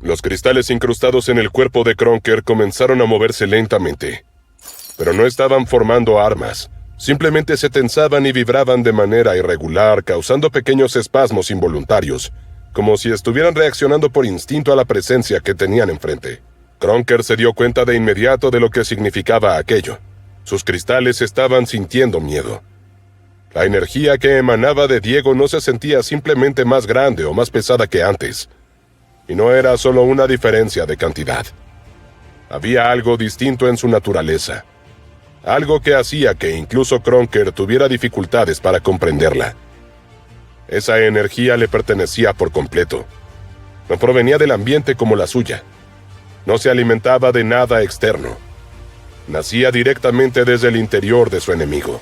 Los cristales incrustados en el cuerpo de Kronker comenzaron a moverse lentamente. Pero no estaban formando armas. Simplemente se tensaban y vibraban de manera irregular, causando pequeños espasmos involuntarios, como si estuvieran reaccionando por instinto a la presencia que tenían enfrente. Kronker se dio cuenta de inmediato de lo que significaba aquello. Sus cristales estaban sintiendo miedo. La energía que emanaba de Diego no se sentía simplemente más grande o más pesada que antes. Y no era solo una diferencia de cantidad. Había algo distinto en su naturaleza. Algo que hacía que incluso Kronker tuviera dificultades para comprenderla. Esa energía le pertenecía por completo. No provenía del ambiente como la suya. No se alimentaba de nada externo. Nacía directamente desde el interior de su enemigo.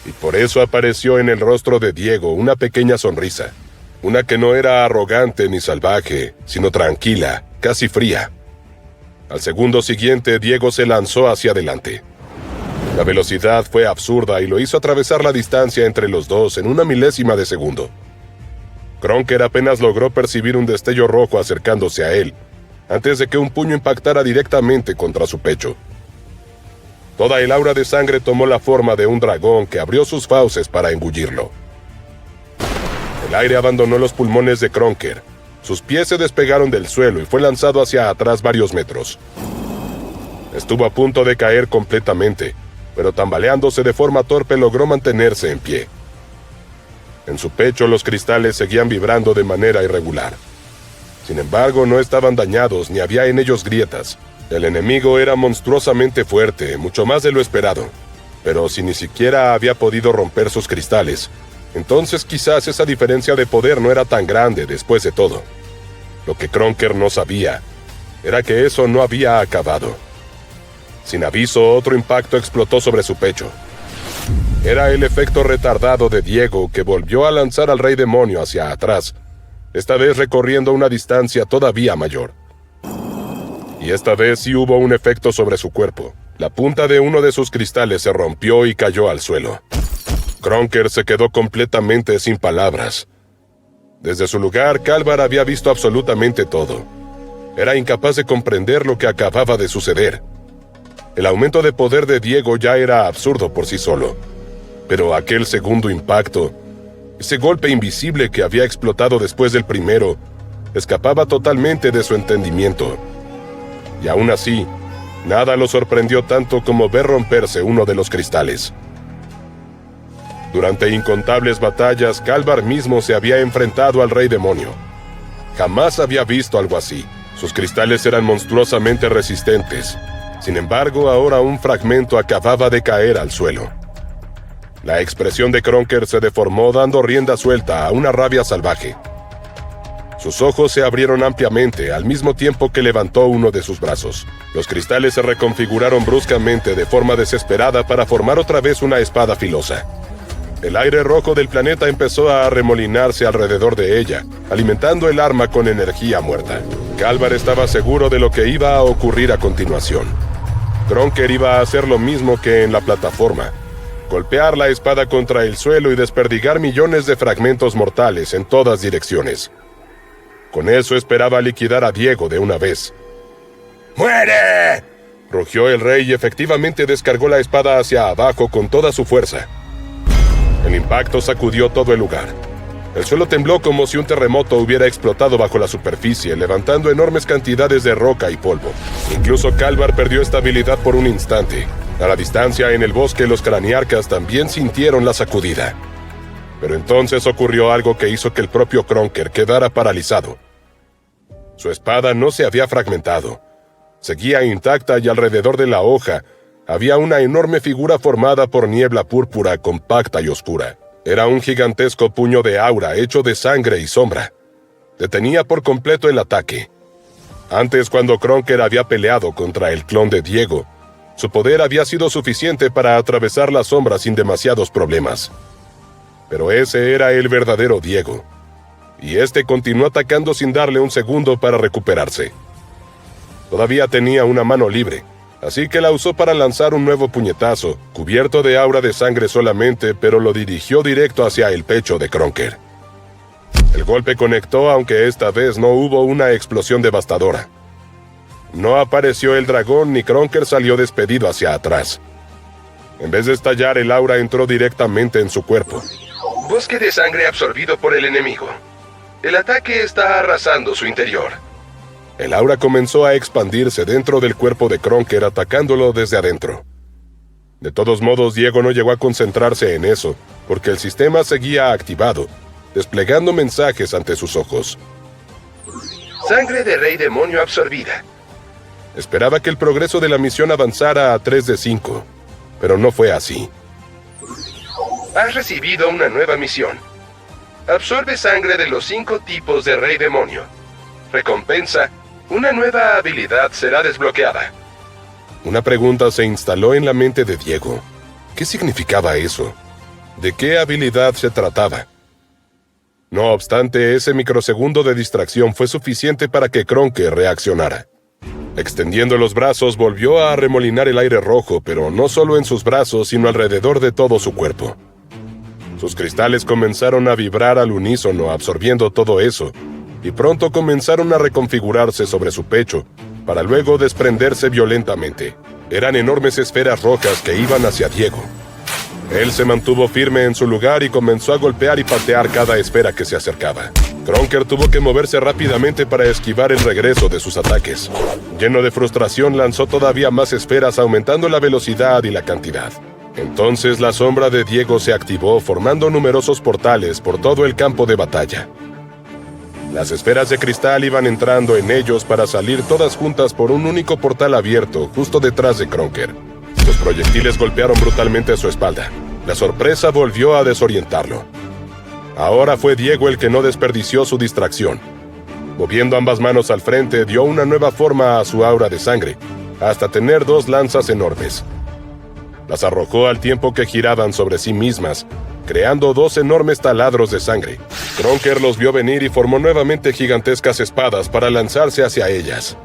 Y por eso apareció en el rostro de Diego una pequeña sonrisa. Una que no era arrogante ni salvaje, sino tranquila, casi fría. Al segundo siguiente, Diego se lanzó hacia adelante. La velocidad fue absurda y lo hizo atravesar la distancia entre los dos en una milésima de segundo. Kronker apenas logró percibir un destello rojo acercándose a él, antes de que un puño impactara directamente contra su pecho. Toda el aura de sangre tomó la forma de un dragón que abrió sus fauces para engullirlo. El aire abandonó los pulmones de Kronker. Sus pies se despegaron del suelo y fue lanzado hacia atrás varios metros. Estuvo a punto de caer completamente, pero tambaleándose de forma torpe logró mantenerse en pie. En su pecho los cristales seguían vibrando de manera irregular. Sin embargo, no estaban dañados ni había en ellos grietas. El enemigo era monstruosamente fuerte, mucho más de lo esperado. Pero si ni siquiera había podido romper sus cristales, entonces quizás esa diferencia de poder no era tan grande después de todo. Lo que Kronker no sabía era que eso no había acabado. Sin aviso, otro impacto explotó sobre su pecho. Era el efecto retardado de Diego que volvió a lanzar al Rey Demonio hacia atrás, esta vez recorriendo una distancia todavía mayor. Y esta vez sí hubo un efecto sobre su cuerpo. La punta de uno de sus cristales se rompió y cayó al suelo. Kronker se quedó completamente sin palabras. Desde su lugar, Kalvar había visto absolutamente todo. Era incapaz de comprender lo que acababa de suceder. El aumento de poder de Diego ya era absurdo por sí solo. Pero aquel segundo impacto, ese golpe invisible que había explotado después del primero, escapaba totalmente de su entendimiento. Y aún así, nada lo sorprendió tanto como ver romperse uno de los cristales. Durante incontables batallas, Kalvar mismo se había enfrentado al Rey Demonio. Jamás había visto algo así. Sus cristales eran monstruosamente resistentes. Sin embargo, ahora un fragmento acababa de caer al suelo. La expresión de Kronker se deformó dando rienda suelta a una rabia salvaje. Sus ojos se abrieron ampliamente al mismo tiempo que levantó uno de sus brazos. Los cristales se reconfiguraron bruscamente de forma desesperada para formar otra vez una espada filosa. El aire rojo del planeta empezó a arremolinarse alrededor de ella, alimentando el arma con energía muerta. Kalvar estaba seguro de lo que iba a ocurrir a continuación. Kronker iba a hacer lo mismo que en la plataforma: golpear la espada contra el suelo y desperdigar millones de fragmentos mortales en todas direcciones. Con eso esperaba liquidar a Diego de una vez. ¡Muere!, rugió el rey y efectivamente descargó la espada hacia abajo con toda su fuerza. El impacto sacudió todo el lugar. El suelo tembló como si un terremoto hubiera explotado bajo la superficie, levantando enormes cantidades de roca y polvo. Incluso Kalvar perdió estabilidad por un instante. A la distancia, en el bosque, los craniarcas también sintieron la sacudida. Pero entonces ocurrió algo que hizo que el propio Kronker quedara paralizado. Su espada no se había fragmentado. Seguía intacta y alrededor de la hoja había una enorme figura formada por niebla púrpura compacta y oscura. Era un gigantesco puño de aura hecho de sangre y sombra. Detenía por completo el ataque. Antes, cuando Kronker había peleado contra el clon de Diego, su poder había sido suficiente para atravesar la sombra sin demasiados problemas. Pero ese era el verdadero Diego, y este continuó atacando sin darle un segundo para recuperarse. Todavía tenía una mano libre, así que la usó para lanzar un nuevo puñetazo, cubierto de aura de sangre solamente, pero lo dirigió directo hacia el pecho de Kronker. El golpe conectó, aunque esta vez no hubo una explosión devastadora. No apareció el dragón ni Kronker salió despedido hacia atrás. En vez de estallar, el aura entró directamente en su cuerpo. Bosque de sangre absorbido por el enemigo. El ataque está arrasando su interior. El aura comenzó a expandirse dentro del cuerpo de Kronker, atacándolo desde adentro. De todos modos, Diego no llegó a concentrarse en eso, porque el sistema seguía activado, desplegando mensajes ante sus ojos. Sangre de rey demonio absorbida. Esperaba que el progreso de la misión avanzara a 3 de 5, pero no fue así. Has recibido una nueva misión. Absorbe sangre de los 5 tipos de rey demonio. Recompensa: una nueva habilidad será desbloqueada. Una pregunta se instaló en la mente de Diego. ¿Qué significaba eso? ¿De qué habilidad se trataba? No obstante, ese microsegundo de distracción fue suficiente para que Kronker reaccionara. Extendiendo los brazos, volvió a arremolinar el aire rojo, pero no solo en sus brazos, sino alrededor de todo su cuerpo. Sus cristales comenzaron a vibrar al unísono, absorbiendo todo eso, y pronto comenzaron a reconfigurarse sobre su pecho, para luego desprenderse violentamente. Eran enormes esferas rojas que iban hacia Diego. Él se mantuvo firme en su lugar y comenzó a golpear y patear cada esfera que se acercaba. Kronker tuvo que moverse rápidamente para esquivar el regreso de sus ataques. Lleno de frustración, lanzó todavía más esferas, aumentando la velocidad y la cantidad. Entonces la sombra de Diego se activó, formando numerosos portales por todo el campo de batalla. Las esferas de cristal iban entrando en ellos para salir todas juntas por un único portal abierto justo detrás de Kronker. Los proyectiles golpearon brutalmente a su espalda. La sorpresa volvió a desorientarlo. Ahora fue Diego el que no desperdició su distracción. Moviendo ambas manos al frente, dio una nueva forma a su aura de sangre, hasta tener 2 lanzas enormes. Las arrojó al tiempo que giraban sobre sí mismas, creando 2 enormes taladros de sangre. Kronker los vio venir y formó nuevamente gigantescas espadas para lanzarse hacia ellas.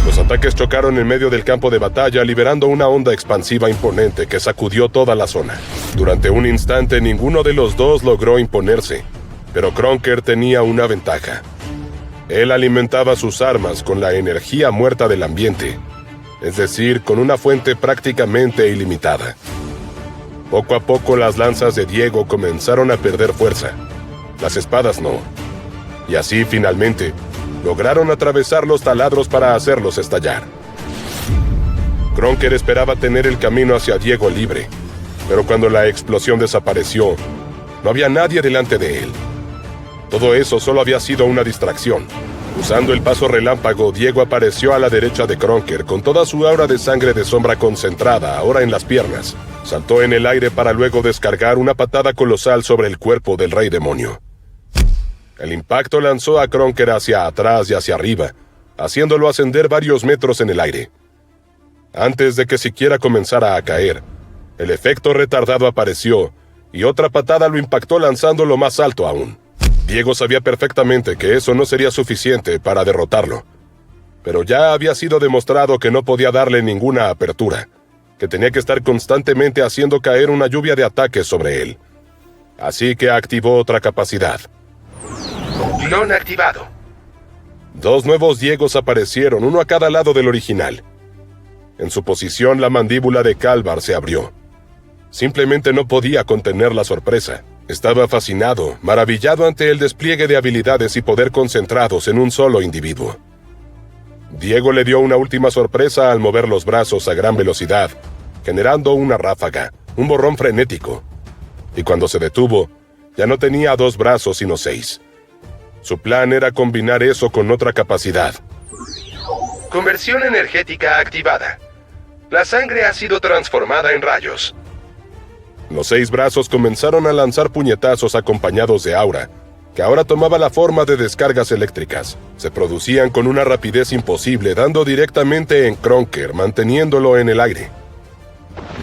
Los ataques chocaron en medio del campo de batalla, liberando una onda expansiva imponente que sacudió toda la zona. Durante un instante, ninguno de los dos logró imponerse, pero Kronker tenía una ventaja. Él alimentaba sus armas con la energía muerta del ambiente, es decir, con una fuente prácticamente ilimitada. Poco a poco las lanzas de Diego comenzaron a perder fuerza. Las espadas no. Y así, finalmente, lograron atravesar los taladros para hacerlos estallar. Kronker esperaba tener el camino hacia Diego libre, pero cuando la explosión desapareció, no había nadie delante de él. Todo eso solo había sido una distracción. Usando el paso relámpago, Diego apareció a la derecha de Kronker con toda su aura de sangre de sombra concentrada, ahora en las piernas. Saltó en el aire para luego descargar una patada colosal sobre el cuerpo del rey demonio. El impacto lanzó a Kronker hacia atrás y hacia arriba, haciéndolo ascender varios metros en el aire. Antes de que siquiera comenzara a caer, el efecto retardado apareció, y otra patada lo impactó lanzándolo más alto aún. Diego sabía perfectamente que eso no sería suficiente para derrotarlo, pero ya había sido demostrado que no podía darle ninguna apertura, que tenía que estar constantemente haciendo caer una lluvia de ataques sobre él. Así que activó otra capacidad. Clon activado. 2 nuevos Diegos aparecieron, uno a cada lado del original. En su posición, la mandíbula de Kalvar se abrió. Simplemente no podía contener la sorpresa. Estaba fascinado, maravillado ante el despliegue de habilidades y poder concentrados en un solo individuo. Diego le dio una última sorpresa al mover los brazos a gran velocidad, generando una ráfaga, un borrón frenético. Y cuando se detuvo, ya no tenía 2 brazos sino 6. Su plan era combinar eso con otra capacidad. Conversión energética activada. La sangre ha sido transformada en rayos. Los 6 brazos comenzaron a lanzar puñetazos acompañados de aura, que ahora tomaba la forma de descargas eléctricas. Se producían con una rapidez imposible, dando directamente en Kronker, manteniéndolo en el aire.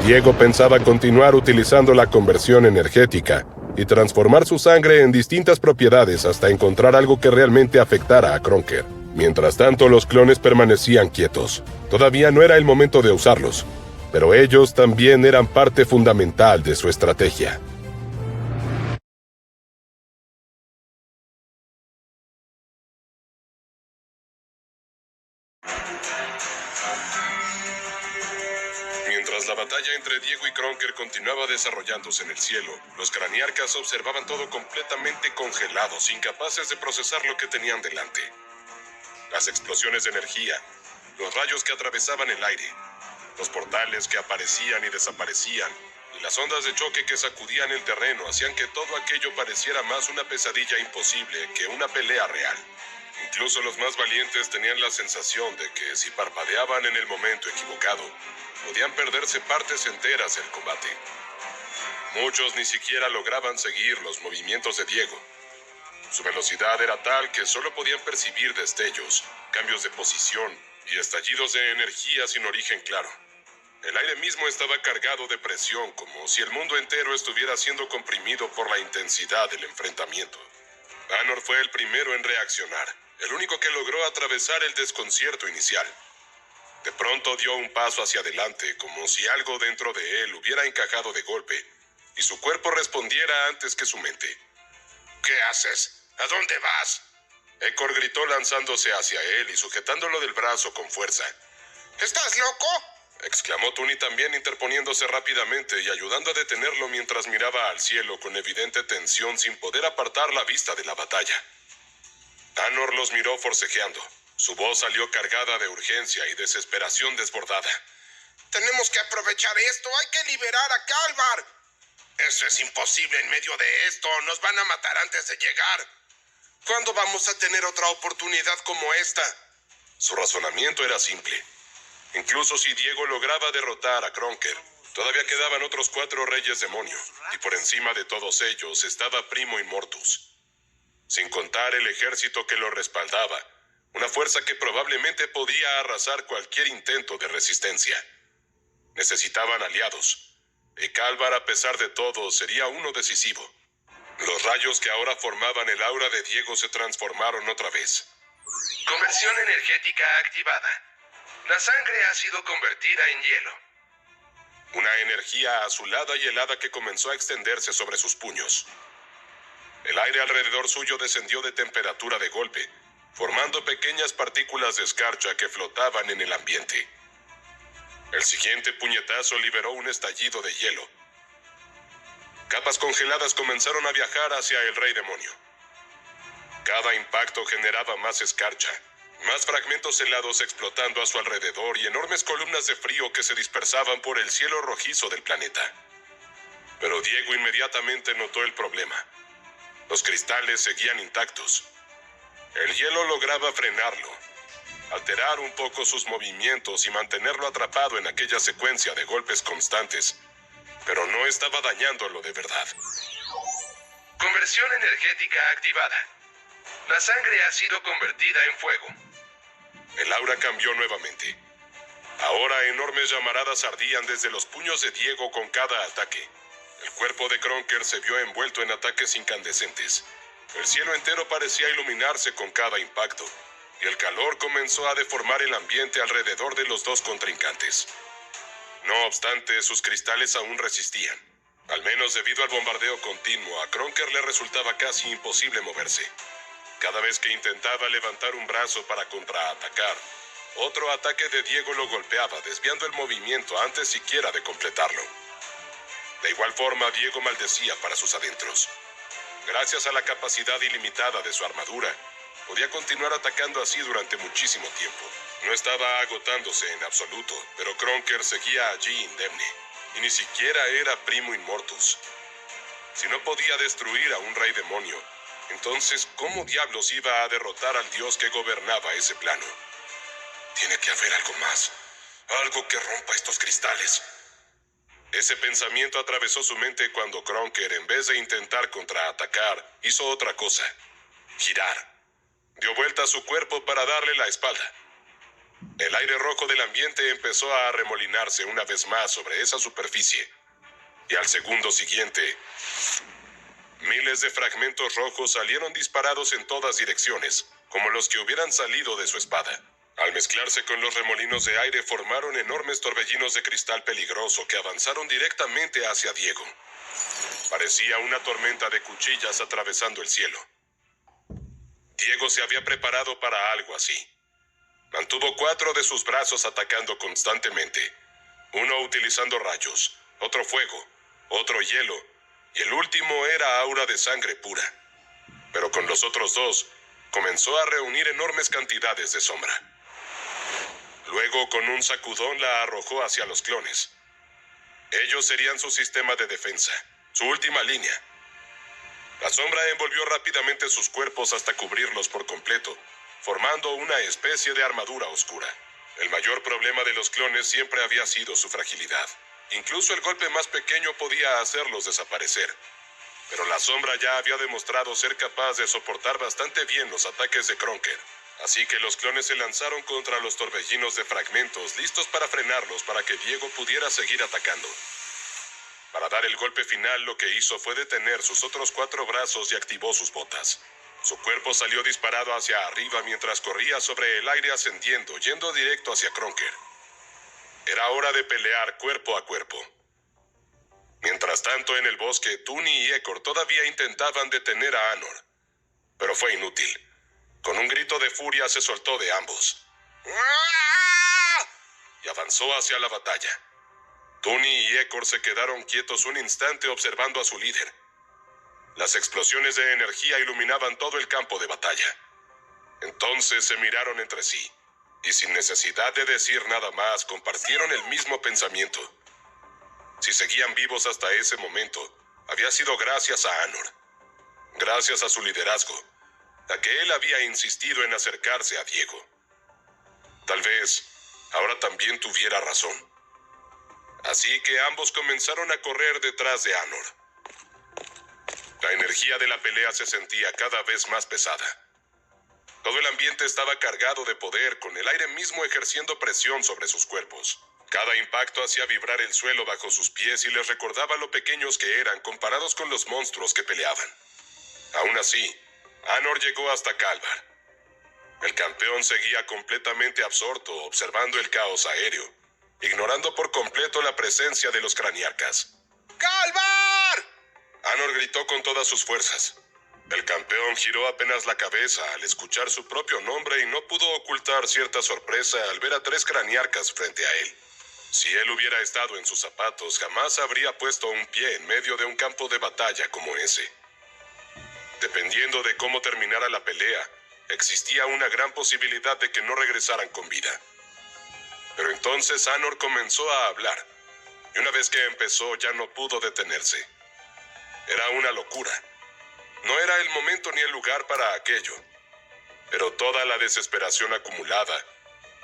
Diego pensaba continuar utilizando la conversión energética y transformar su sangre en distintas propiedades hasta encontrar algo que realmente afectara a Kronker. Mientras tanto, los clones permanecían quietos. Todavía no era el momento de usarlos, pero ellos también eran parte fundamental de su estrategia. Mientras la batalla entre Diego y Kronker continuaba desarrollándose en el cielo, los craniarcas observaban todo completamente congelados, incapaces de procesar lo que tenían delante. Las explosiones de energía, los rayos que atravesaban el aire, los portales que aparecían y desaparecían, y las ondas de choque que sacudían el terreno hacían que todo aquello pareciera más una pesadilla imposible que una pelea real. Incluso los más valientes tenían la sensación de que si parpadeaban en el momento equivocado, podían perderse partes enteras del combate. Muchos ni siquiera lograban seguir los movimientos de Diego. Su velocidad era tal que solo podían percibir destellos, cambios de posición y estallidos de energía sin origen claro. El aire mismo estaba cargado de presión, como si el mundo entero estuviera siendo comprimido por la intensidad del enfrentamiento. Anor fue el primero en reaccionar, el único que logró atravesar el desconcierto inicial. De pronto dio un paso hacia adelante, como si algo dentro de él hubiera encajado de golpe, y su cuerpo respondiera antes que su mente. ¿Qué haces? ¿A dónde vas? Ekor gritó lanzándose hacia él y sujetándolo del brazo con fuerza. ¿Estás loco?, exclamó Tuni también, interponiéndose rápidamente y ayudando a detenerlo mientras miraba al cielo con evidente tensión sin poder apartar la vista de la batalla. Anor los miró forcejeando. Su voz salió cargada de urgencia y desesperación desbordada. «Tenemos que aprovechar esto, hay que liberar a Kalvar». «Eso es imposible en medio de esto, nos van a matar antes de llegar». «¿Cuándo vamos a tener otra oportunidad como esta?». Su razonamiento era simple. Incluso si Diego lograba derrotar a Kronker, todavía quedaban otros 4 reyes demonio, y por encima de todos ellos estaba Primo Immortus. Sin contar el ejército que lo respaldaba, una fuerza que probablemente podía arrasar cualquier intento de resistencia. Necesitaban aliados, y Kalvar, a pesar de todo, sería uno decisivo. Los rayos que ahora formaban el aura de Diego se transformaron otra vez. Conversión energética activada. La sangre ha sido convertida en hielo. Una energía azulada y helada que comenzó a extenderse sobre sus puños. El aire alrededor suyo descendió de temperatura de golpe, formando pequeñas partículas de escarcha que flotaban en el ambiente. El siguiente puñetazo liberó un estallido de hielo. Capas congeladas comenzaron a viajar hacia el Rey Demonio. Cada impacto generaba más escarcha, más fragmentos helados explotando a su alrededor y enormes columnas de frío que se dispersaban por el cielo rojizo del planeta. Pero Diego inmediatamente notó el problema. Los cristales seguían intactos. El hielo lograba frenarlo, alterar un poco sus movimientos y mantenerlo atrapado en aquella secuencia de golpes constantes, pero no estaba dañándolo de verdad. Conversión energética activada. La sangre ha sido convertida en fuego. El aura cambió nuevamente. Ahora enormes llamaradas ardían desde los puños de Diego con cada ataque. El cuerpo de Kronker se vio envuelto en ataques incandescentes. El cielo entero parecía iluminarse con cada impacto, y el calor comenzó a deformar el ambiente alrededor de los dos contrincantes. No obstante, sus cristales aún resistían. Al menos debido al bombardeo continuo, a Kronker le resultaba casi imposible moverse. Cada vez que intentaba levantar un brazo para contraatacar, otro ataque de Diego lo golpeaba, desviando el movimiento antes siquiera de completarlo. De igual forma, Diego maldecía para sus adentros. Gracias a la capacidad ilimitada de su armadura, podía continuar atacando así durante muchísimo tiempo. No estaba agotándose en absoluto, pero Kronker seguía allí indemne, y ni siquiera era Primo Immortus. Si no podía destruir a un rey demonio, entonces, ¿cómo diablos iba a derrotar al dios que gobernaba ese plano? Tiene que haber algo más, algo que rompa estos cristales. Ese pensamiento atravesó su mente cuando Kronker, en vez de intentar contraatacar, hizo otra cosa: girar. Dio vuelta a su cuerpo para darle la espalda. El aire rojo del ambiente empezó a arremolinarse una vez más sobre esa superficie. Y al segundo siguiente, miles de fragmentos rojos salieron disparados en todas direcciones, como los que hubieran salido de su espada. Al mezclarse con los remolinos de aire, formaron enormes torbellinos de cristal peligroso que avanzaron directamente hacia Diego. Parecía una tormenta de cuchillas atravesando el cielo. Diego se había preparado para algo así. Mantuvo 4 de sus brazos atacando constantemente. Uno utilizando rayos, otro fuego, otro hielo, y el último era aura de sangre pura. Pero con los otros 2, comenzó a reunir enormes cantidades de sombra. Luego, con un sacudón, la arrojó hacia los clones. Ellos serían su sistema de defensa, su última línea. La sombra envolvió rápidamente sus cuerpos hasta cubrirlos por completo, formando una especie de armadura oscura. El mayor problema de los clones siempre había sido su fragilidad. Incluso el golpe más pequeño podía hacerlos desaparecer. Pero la sombra ya había demostrado ser capaz de soportar bastante bien los ataques de Kronker. Así que los clones se lanzaron contra los torbellinos de fragmentos, listos para frenarlos para que Diego pudiera seguir atacando. Para dar el golpe final, lo que hizo fue detener sus otros 4 brazos y activó sus botas. Su cuerpo salió disparado hacia arriba mientras corría sobre el aire ascendiendo, yendo directo hacia Kronker. Era hora de pelear cuerpo a cuerpo. Mientras tanto, en el bosque, Tuni y Ekor todavía intentaban detener a Anor. Pero fue inútil. Con un grito de furia se soltó de ambos. Y avanzó hacia la batalla. Tuni y Ekor se quedaron quietos un instante observando a su líder. Las explosiones de energía iluminaban todo el campo de batalla. Entonces se miraron entre sí, y sin necesidad de decir nada más, compartieron el mismo pensamiento. Si seguían vivos hasta ese momento, había sido gracias a Anor. Gracias a su liderazgo, a que él había insistido en acercarse a Diego. Tal vez ahora también tuviera razón. Así que ambos comenzaron a correr detrás de Anor. La energía de la pelea se sentía cada vez más pesada. Todo el ambiente estaba cargado de poder, con el aire mismo ejerciendo presión sobre sus cuerpos. Cada impacto hacía vibrar el suelo bajo sus pies y les recordaba lo pequeños que eran comparados con los monstruos que peleaban. Aún así, Anor llegó hasta Kalvar. El campeón seguía completamente absorto, observando el caos aéreo, ignorando por completo la presencia de los craniarcas. ¡Kalvar! Anor gritó con todas sus fuerzas. El campeón giró apenas la cabeza al escuchar su propio nombre y no pudo ocultar cierta sorpresa al ver a 3 craniarcas frente a él. Si él hubiera estado en sus zapatos, jamás habría puesto un pie en medio de un campo de batalla como ese. Dependiendo de cómo terminara la pelea, existía una gran posibilidad de que no regresaran con vida. Pero entonces Anor comenzó a hablar, y una vez que empezó ya no pudo detenerse. Era una locura. No era el momento ni el lugar para aquello. Pero toda la desesperación acumulada,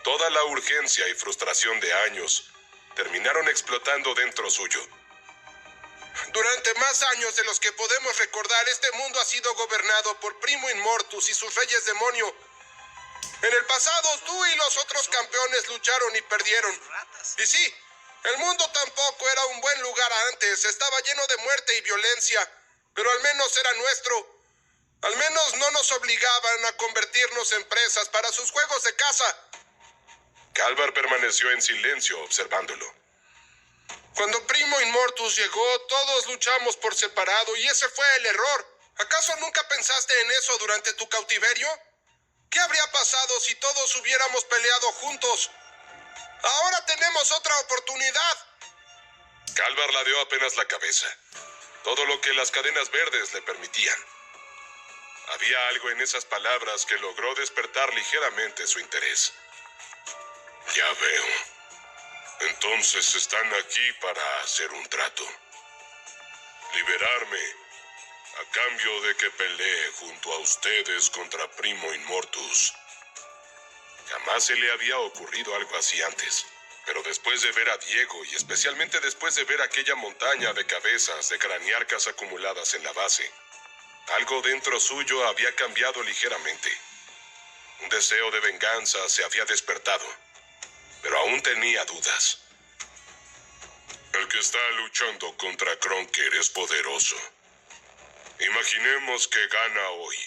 toda la urgencia y frustración de años, terminaron explotando dentro suyo. Durante más años de los que podemos recordar, este mundo ha sido gobernado por Primo Inmortus y sus reyes demonio. En el pasado, tú y los otros campeones lucharon y perdieron. Y sí, el mundo tampoco era un buen lugar antes, estaba lleno de muerte y violencia, pero al menos era nuestro. Al menos no nos obligaban a convertirnos en presas para sus juegos de caza. Kalvar permaneció en silencio observándolo. Cuando Primo Inmortus llegó, todos luchamos por separado y ese fue el error. ¿Acaso nunca pensaste en eso durante tu cautiverio? ¿Qué habría pasado si todos hubiéramos peleado juntos? Ahora tenemos otra oportunidad. Kalvar ladeó apenas la cabeza. Todo lo que las cadenas verdes le permitían. Había algo en esas palabras que logró despertar ligeramente su interés. Ya veo. Entonces están aquí para hacer un trato. Liberarme a cambio de que pelee junto a ustedes contra Primo Inmortus. Jamás se le había ocurrido algo así antes. Pero después de ver a Diego, y especialmente después de ver aquella montaña de cabezas de craniarcas acumuladas en la base, algo dentro suyo había cambiado ligeramente. Un deseo de venganza se había despertado, pero aún tenía dudas. El que está luchando contra Kronker es poderoso. Imaginemos que gana hoy.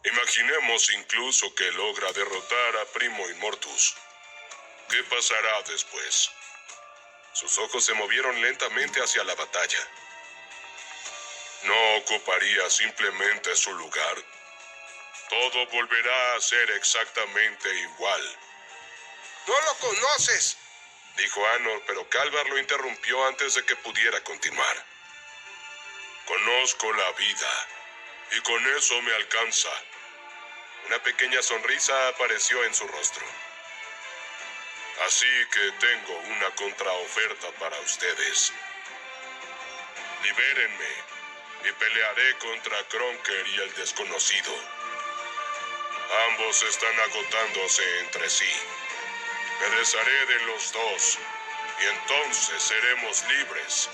Imaginemos incluso que logra derrotar a Primo Inmortus. ¿Qué pasará después? Sus ojos se movieron lentamente hacia la batalla. ¿No ocuparía simplemente su lugar? todo volverá a ser exactamente igual. ¡No lo conoces! Dijo Anor, pero Calvar lo interrumpió antes de que pudiera continuar. Conozco la vida, y con eso me alcanza. Una pequeña sonrisa apareció en su rostro. Así que tengo una contraoferta para ustedes. Libérenme, y pelearé contra Kronker y el desconocido. Ambos están agotándose entre sí. Me desharé de los dos, y entonces seremos libres.